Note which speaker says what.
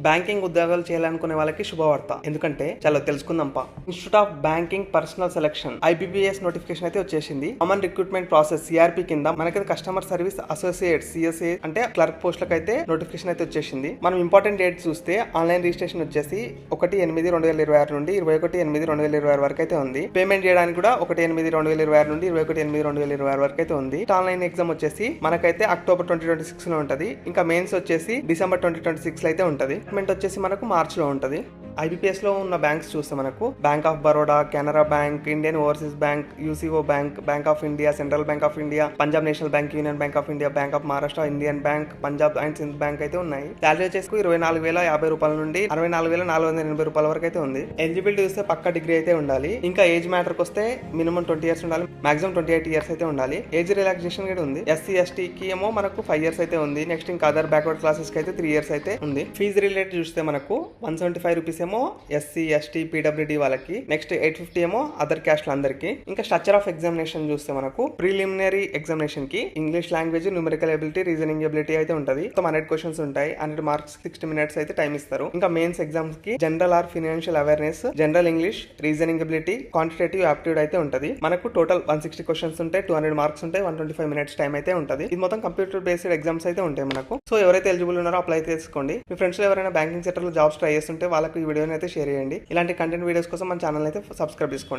Speaker 1: Banking ఉద్యోగాలు చేయాలనుకునే వాళ్ళకి శుభవార్త. ఎందుకంటే చాలా తెలుసుకుందాంపా. Institute of banking personnel selection IBPS notification అయితే వచ్చేసింది. కామన్ రిక్రూట్మెంట్ ప్రాసెస్ CRP కింద మనకైతే కస్టమర్ సర్వీస్ అసోసియేట్ CSA అంటే క్లర్క్ పోస్టులకు అయితే నోటిఫికేషన్ అయితే వచ్చేసింది. మనం ఇంపార్టెంట్ డేట్ చూస్తే ఆన్లైన్ రిజిస్ట్రేషన్ వచ్చేసి 1/8/2026 నుండి 21/8/2026 వరకు అయితే ఉంది. పేమెంట్ చేయడానికి కూడా 1/8/2026 నుండి 21/8/2026 వరకు అయితే ఉంది. ఆన్లైన్ ఎగ్జామ్ వచ్చేసి మనకైతే అక్టోబర్ 2026 లో ఉంటది. ఇంకా మెయిన్స్ వచ్చేసి డిసెంబర్ 2026 లో అయితే ఉంటది. పేమెంట్ వచ్చేసి మనకు మార్చ్ లో ఉంటది. IBPS లో ఉన్న బ్యాంక్స్ చూస్తే మనకు bank of Baroda, Canara bank, Indian overseas bank, UCO bank, bank of India, central bank of India, Punjab national bank, union bank of India, bank of Maharashtra, Indian bank, Punjab and Sindh bank అయితే ఉన్నాయి. శాలరీ వచ్చేసి 24,050 రూపాయల నుండి 64,480 రూపాయల వరకు అయితే ఉంది. ఎలిజిబిలిటీ చూస్తే పక్క డిగ్రీ అయితే ఉండాలి. ఇంకా ఏజ్ మ్యాటర్కి వస్తే మినిమం 20 ఇయర్స్ ఉండాలి, మాక్సిమం 28 ఇయర్స్ అయితే ఉండాలి. ఏజ్ రిలాక్సేషన్ కూడా ఉంది. SC/ST కి ఏమో మనకు 5 ఇయర్స్ అయితే ఉంది. నెక్స్ట్ ఇంకా అదర్ బ్యాక్వర్డ్ క్లాసెస్ కి అయితే 3 ఇయర్స్ అయితే ఉంది. ఫీజు రిలేటెడ్ చూస్తే మనకు 175 రూపీస్ ఏమో SC/ST PWD వాళ్ళకి, నెక్స్ట్ 850 ఏమో అదర్ క్యాస్ట్ అందరికి. ఇంకా స్ట్రక్చర్ ఆఫ్ ఎగ్జామినేషన్ చూస్తే మనకు ప్రిలిమినరీ ఎగ్జామినేషన్ కి English language, numerical ability, reasoning ability అయితే ఉంటుంది. మొత్తం 100 క్వశ్చన్స్ ఉంటాయి. 100 మార్క్స్ 60 మినిట్స్ అయితే టైం ఇస్తారు. ఇంకా మెయిన్స్ ఎగ్జామ్స్ కి general or financial awareness, general English, reasoning ability, quantitative aptitude అయితే ఉంటుంది. మనకు టోటల్ 160 క్వశ్చన్స్ ఉంటాయి, 200 మార్క్స్ ఉంటాయి, 125 మినిట్స్ టైం అయితే ఉంటుంది. ఇది మొత్తం కంప్యూటర్ బేస్డ్ ఎగ్జామ్స్ అయితే ఉంటాయి మనకు. సో ఎవరైతే ఎలిజిబుల్ ఉన్నారో అప్లై చేసుకోండి. మీ ఫ్రెండ్స్ లో ఎవరైనా బ్యాంకింగ్ సెక్టర్ లో జాబ్స్ ట్రై చేస్తుంటే వాళ్ళకి ఈ వీడియోని అయితే షేర్ చేయండి. ఇలాంటి కంటెంట్ వీడియోస్ కోసం మన ఛానల్ అయితే సబ్స్క్రైబ్ చేసుకోండి.